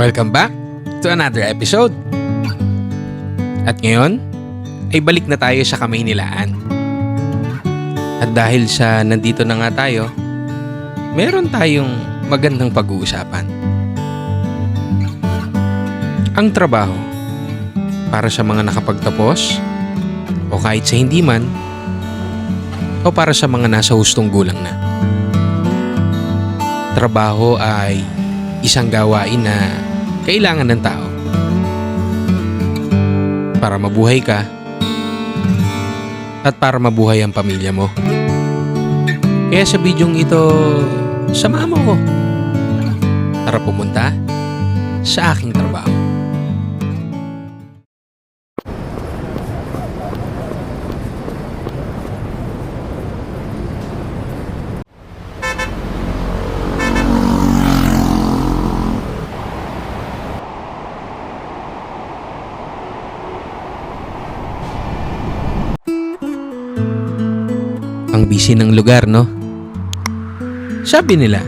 Welcome back to another episode. At ngayon, ay balik na tayo sa Kamaynilaan. At dahil sa nandito na nga tayo, meron tayong magandang pag-uusapan. Ang trabaho, para sa mga nakapagtapos, o kahit sa hindi man, o para sa mga nasa hustong gulang na. Trabaho ay isang gawain na kailangan ng tao para mabuhay ka at para mabuhay ang pamilya mo. Kaya sa bidyong ito, samahan mo ko. Tara pumunta sa aking trabaho. Ang busy ng lugar, no? Sabi nila,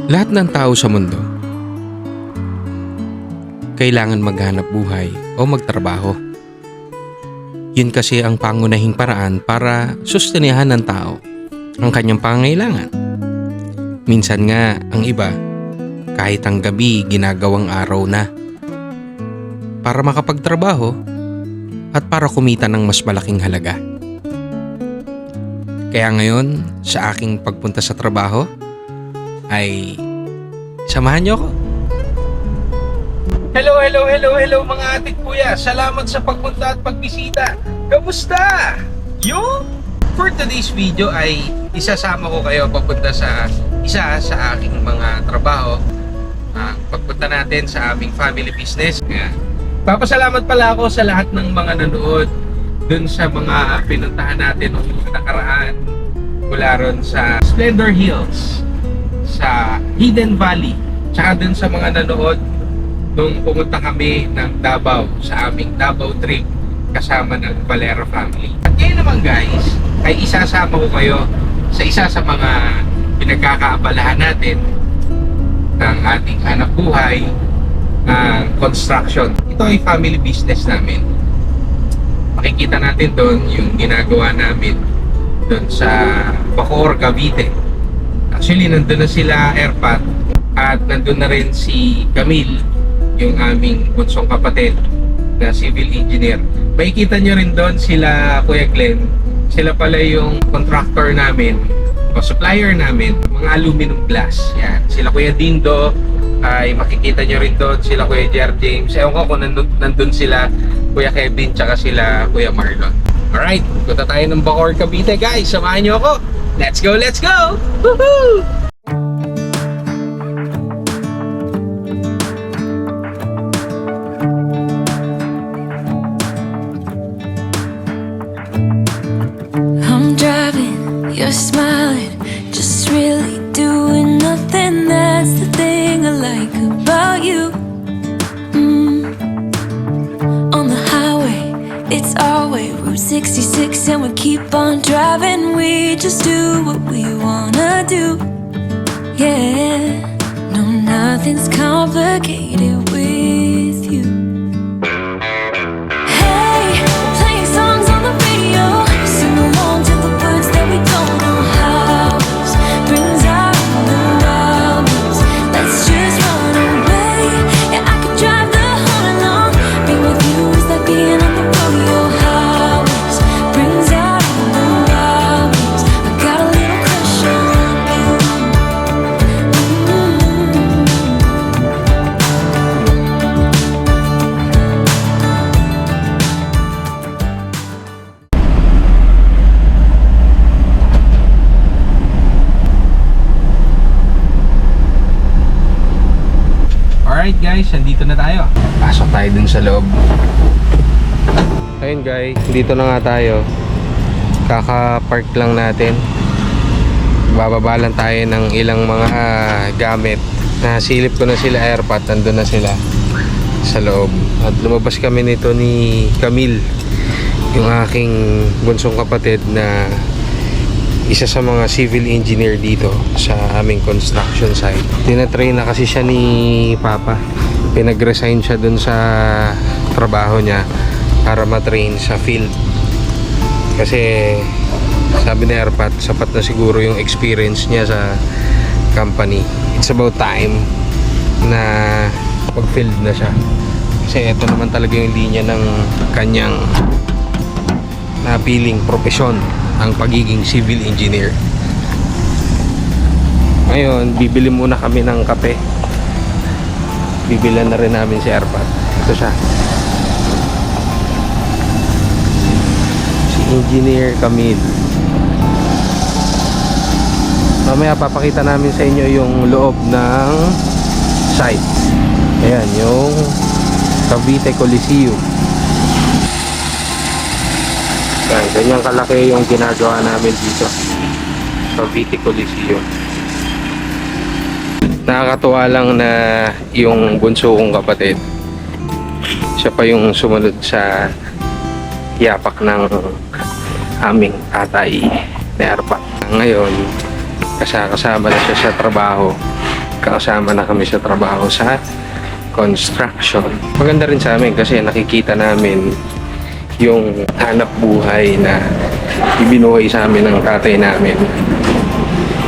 lahat ng tao sa mundo kailangan maghanap buhay o magtrabaho. Yun kasi ang pangunahing paraan para sustenihan ng tao ang kanyang pangangailangan. Minsan nga, ang iba, kahit ang gabi ginagawang araw na para makapagtrabaho at para kumita ng mas malaking halaga. Kaya ngayon, sa aking pagpunta sa trabaho, ay samahan niyo ako. Hello mga ating kuya. Salamat sa pagpunta at pagbisita. Kamusta? For today's video ay isasama ko kayo papunta sa isa sa aking mga trabaho. Pagpunta natin sa aming family business. Papasalamat pala ako sa lahat ng mga nanood dun sa mga pinuntahan natin noong nakaraan mula ron sa Splendor Hills, sa Hidden Valley, tsaka dun sa mga nanood nung pumunta kami ng Davao sa aming Davao trip kasama ng Valera family. At ngayon naman guys, ay isasama ko kayo sa isa sa mga pinagkakaabalahan natin ng ating hanap buhay, construction. Ito ay family business namin. Makikita natin doon yung ginagawa namin doon sa Bacoor, Cavite. Actually, nandun na sila Airpat at nandun na rin si Camille, yung aming bunsong kapatid na civil engineer. Makikita nyo rin doon sila Kuya Glenn. Sila pala yung contractor namin o supplier namin, mga aluminum glass. Yan. Sila Kuya Dindo ay makikita nyo rin doon, sila Kuya Jer James. Ewan ko kung nandun sila Kuya Kevin tsaka sila Kuya Marlon. Alright, punta tayo ng Bacoor, Cavite guys. Samahan nyo ako. Let's go, let's go! Woohoo! I'm driving, you're smiling, just really doing nothing. That's the thing I like about you. On the highway, it's our way, Route 66, and we keep on driving. We just do what we wanna do. Yeah, no, nothing's complicated with you. Hey, playing songs on the radio, sing along to the words that we don't know how. Brings out the wildness. Let's just run away. Yeah, I could drive the whole night long. Being with you is like being on the rodeo highways. Brings out the wildness. I got a little crush on you. Alright guys, nandito na tayo. Pasok tayo dun sa loob. Ayun guys, dito na nga tayo. Kaka-park lang natin. Bababa lang tayo ng ilang mga gamit. Nasilip ko na sila Airpat, nandun na sila sa loob. At lumabas kami nito ni Camille, yung aking bunsong kapatid na isa sa mga civil engineer dito sa aming construction site. Tinatrain na kasi siya ni Papa. Pinag-resign siya dun sa trabaho niya para matrain sa field. Kasi sabi ni Arpat, sapat na siguro yung experience niya sa company. It's about time na mag-field na siya. Kasi ito naman talaga yung linya ng kanyang napiling propesyon, ang pagiging civil engineer. Ngayon, bibili muna kami ng kape. Bibilan na rin namin si Arpat. Ito siya. Si Engineer Camille. Mamaya papakita namin sa inyo yung loob ng site. Ayan, yung Cavite Coliseum. Ayan, ganyan kalaki yung ginagawa namin dito. Cavite Coliseum. Nakakatuwa lang na yung bunso kong kapatid, siya pa yung sumunod sa yapak ng aming tatay ni Arpat. Ngayon, kasama na siya sa trabaho. Kasama na kami sa trabaho sa construction. Maganda rin sa amin kasi nakikita namin yung hanap buhay na ibinuhay sa amin ng tatay namin.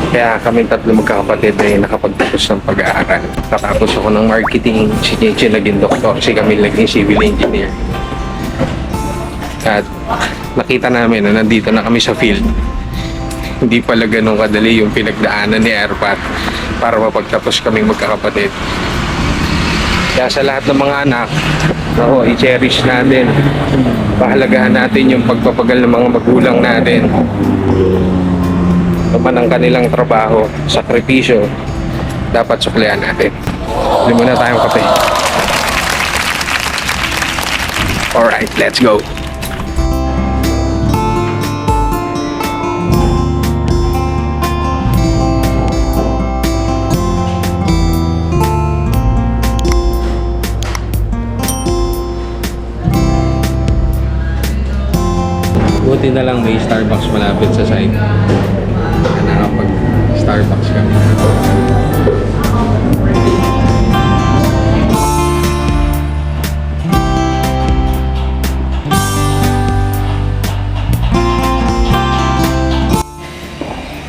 Kaya kami tatlo magkakapatid ay nakapagtapos ng pag-aaral. Katapos ako ng marketing, si Cheche naging doktor, si Camille naging civil engineer. At nakita namin na nandito na kami sa field. Hindi pala ganun kadali yung pinagdaanan ni Arpat para mapagtapos kaming magkakapatid. Kaya sa lahat ng mga anak, ako, i-cherish natin. Pahalagahan natin yung pagpapagal ng mga magulang natin. Naman ang kanilang trabaho, sakripisyo, dapat suklian natin. Hindi muna tayong kape. Alright, let's go! Buti na lang may Starbucks malapit sa site. Nakapag-Starbucks kami.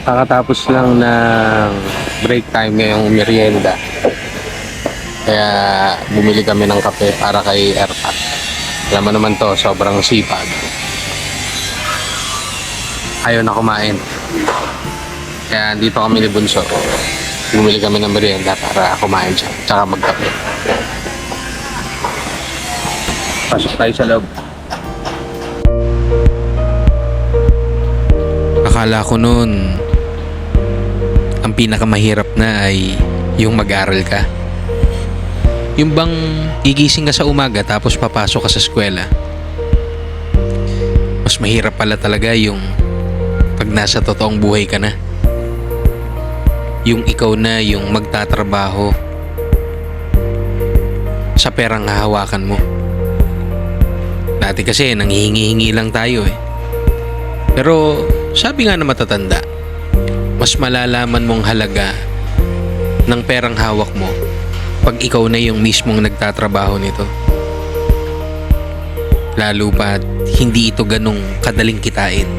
Kakatapos lang ng break time ngayong merienda. Kaya bumili kami ng kape para kay Arpat. Alam mo naman to, sobrang sipag. Ayaw na kumain. Kaya dito kami ni Bunso. Bumili kami ng merienda para kumain siya. Tsaka magkape. Pasok tayo sa loob. Akala ko noon, ang pinakamahirap na ay yung mag-aral ka. Yung bang gigising ka sa umaga tapos papasok ka sa eskwela. Mas mahirap pala talaga yung pag nasa totoong buhay ka na. Yung ikaw na yung magtatrabaho sa perang hahawakan mo. Dati kasi nanghihingi-hingi lang tayo eh. Pero sabi nga na matatanda, mas malalaman mong halaga ng perang hawak mo pag ikaw na yung mismong nagtatrabaho nito. Lalo pa't hindi ito ganong kadaling kitain.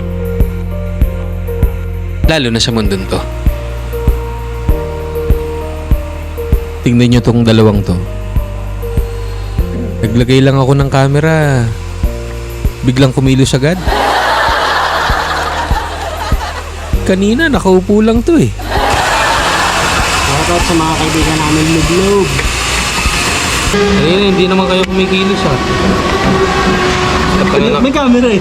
Lalo na sa mundong to. Tingnan nyo tong dalawang to. Naglagay lang ako ng camera, biglang kumilos agad. Kanina nakaupo lang to eh. Shoutout sa mga kaibigan namin Luglob. Kanina hindi naman kayo kumikilos ha. May camera eh.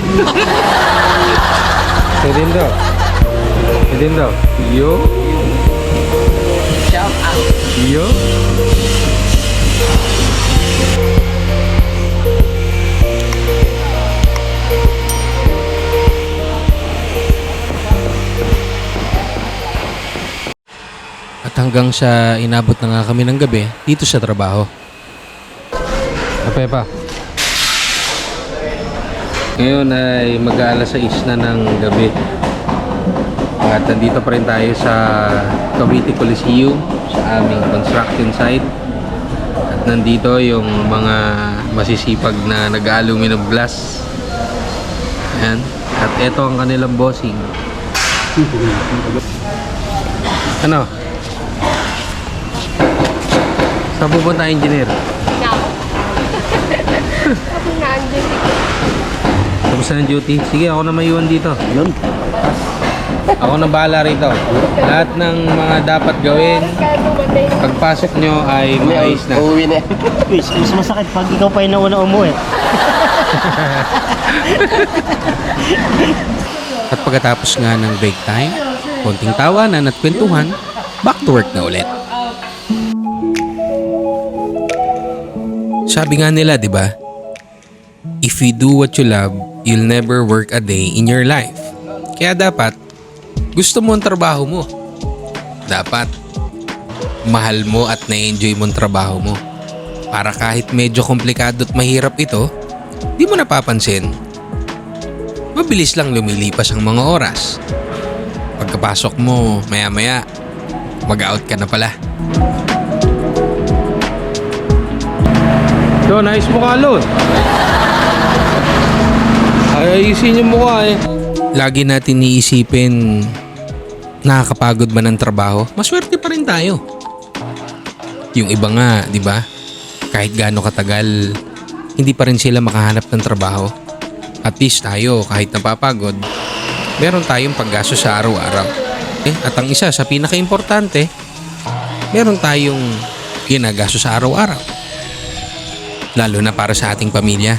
Pwede daw. Pwede daw. Yo. Shout out. Yo. At hanggang sa inabot na nga kami ng gabi dito sa trabaho. Pepa. Ngayon ay mag-aalas 6 na ng gabi. At nandito pa rin tayo sa Cavite Coliseum sa aming construction site. At nandito yung mga masisipag na nag-aluminum glass. Ayan. At ito ang kanilang bossing. Ano? Saan pupunta, engineer? Ako na andyan. Tapos na ng duty? Sige, ako na maiwan dito. Yun. Ako na bahala rito. Lahat ng mga dapat gawin, Kaya tumatay. pagpasok nyo ay maayos na. Uuwi na. Mas masakit pag ikaw pa yung nauna umuwi. At pagkatapos nga ng break time, konting tawanan at kwentuhan, back to work na ulit. Sabi nga nila, di ba? If you do what you love, you'll never work a day in your life. Kaya dapat, gusto mo ang trabaho mo. Dapat, mahal mo at na-enjoy mo ang trabaho mo. Para kahit medyo komplikado at mahirap ito, di mo napapansin. Mabilis lang lumilipas ang mga oras. Pagkapasok mo, maya-maya, mag-out ka na pala. Yo, nice mukha, Lon. Ayusin yung mukha eh. Lagi natin iisipin, nakakapagod ba ng trabaho? Maswerte pa rin tayo. Yung iba nga, di ba? Kahit gaano katagal, hindi pa rin sila makahanap ng trabaho. At least tayo, kahit napapagod, meron tayong paggasto sa araw-araw. At ang isa sa pinaka-importante, meron tayong ginagasto sa araw-araw. Lalo na para sa ating pamilya.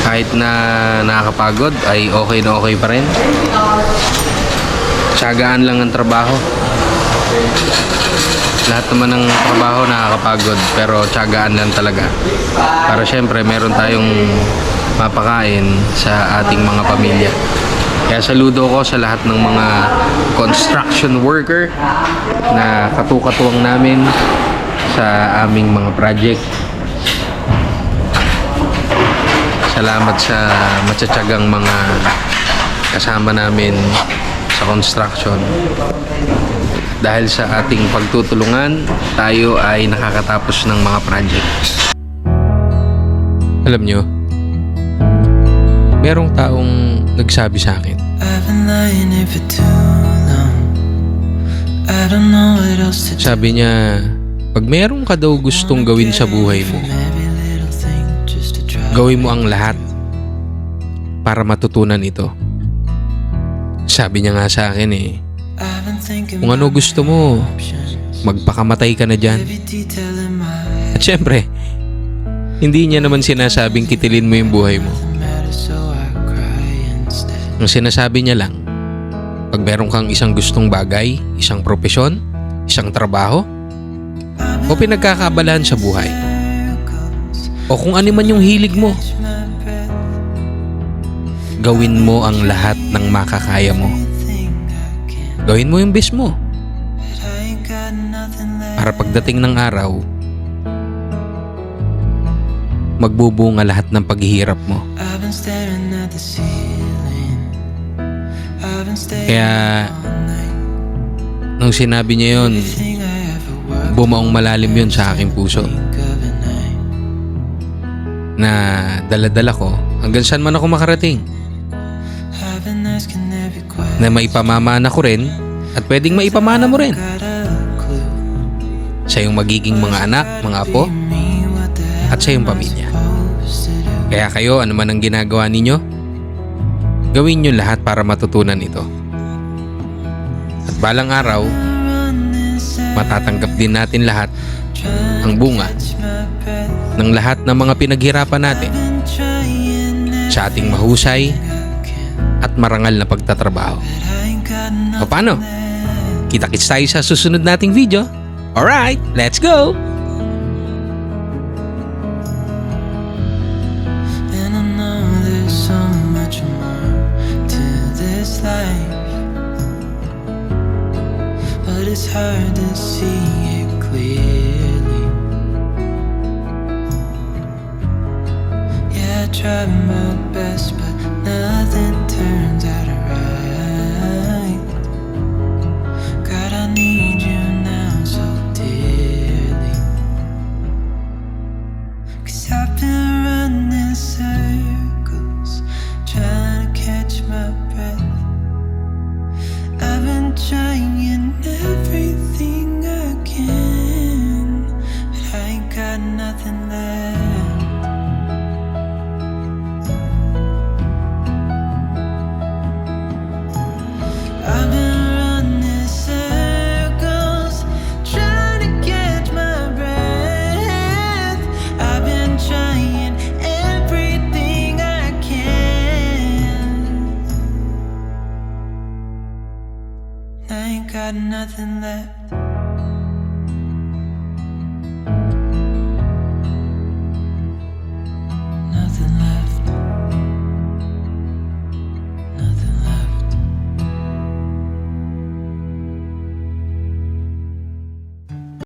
Kahit na nakakapagod ay okay na okay pa rin. Tiyagaan lang ang trabaho. Lahat naman ng trabaho nakakapagod pero tiyagaan lang talaga. Para syempre meron tayong mapakain sa ating mga pamilya. Kaya saludo ko sa lahat ng mga construction worker na katukatuwang namin sa aming mga project. Salamat sa matsatsagang mga kasama namin sa construction. Dahil sa ating pagtutulungan, tayo ay nakakatapos ng mga project. Alam nyo, merong taong nagsabi sa akin, I've been lying here for too long. I don't know what else to do. sabi niya, pag meron ka daw gustong gawin sa buhay mo, Every little thing just to try. gawin mo ang lahat para matutunan ito. Sabi niya nga sa akin I've been thinking kung ano about gusto mo, options. magpakamatay ka na dyan. Every detail in my head At syempre, hindi niya naman sinasabing kitilin mo yung buhay mo. matters, so I cry instead. Ang sinasabi niya lang, pag meron kang isang gustong bagay, isang propesyon, isang trabaho, o pinagkakaabalahan sa buhay, o kung ano man yung hilig mo, Catch my breath, gawin mo ang lahat ng makakaya mo. everything I can. Gawin mo yung best mo But I ain't got nothing left. para pagdating ng araw, magbubunga lahat ng paghihirap mo. I've been staring at the ceiling. I've been staring Kaya, all night. nung sinabi niya yun, Everything I ever worked bumaong malalim yun sa aking puso. think of at night. Na dala-dala ko hanggang saan man ako makarating. I've been asking every question. Na maipamamana ko rin at pwedeng maipamana mo rin Got a clue. sa iyong magiging mga anak, mga apo, Me, what the hell at sa iyong am I pamilya. supposed to do? Kaya kayo, ano man ang ginagawa ninyo, gawin nyo lahat para matutunan ito. At balang araw, Run this matatanggap din natin lahat trying ang bunga to catch my breath. ng lahat ng mga pinaghirapan natin Been trying sa ating mahusay everything I can. at marangal na pagtatrabaho. But I ain't got O paano? nothing left. Kita-kits tayo sa susunod nating video. Alright, let's go! And I know there's so much more to this life, but it's hard to see it clearly. Yeah, I tried my best, but nothing turns out right. God, I need you now so dearly. 'Cause I've been running circles, trying to catch my breath. I've been trying everything I can, but I ain't got nothing left. I've been running circles, trying to catch my breath. I've been trying everything I can. I ain't got nothing left.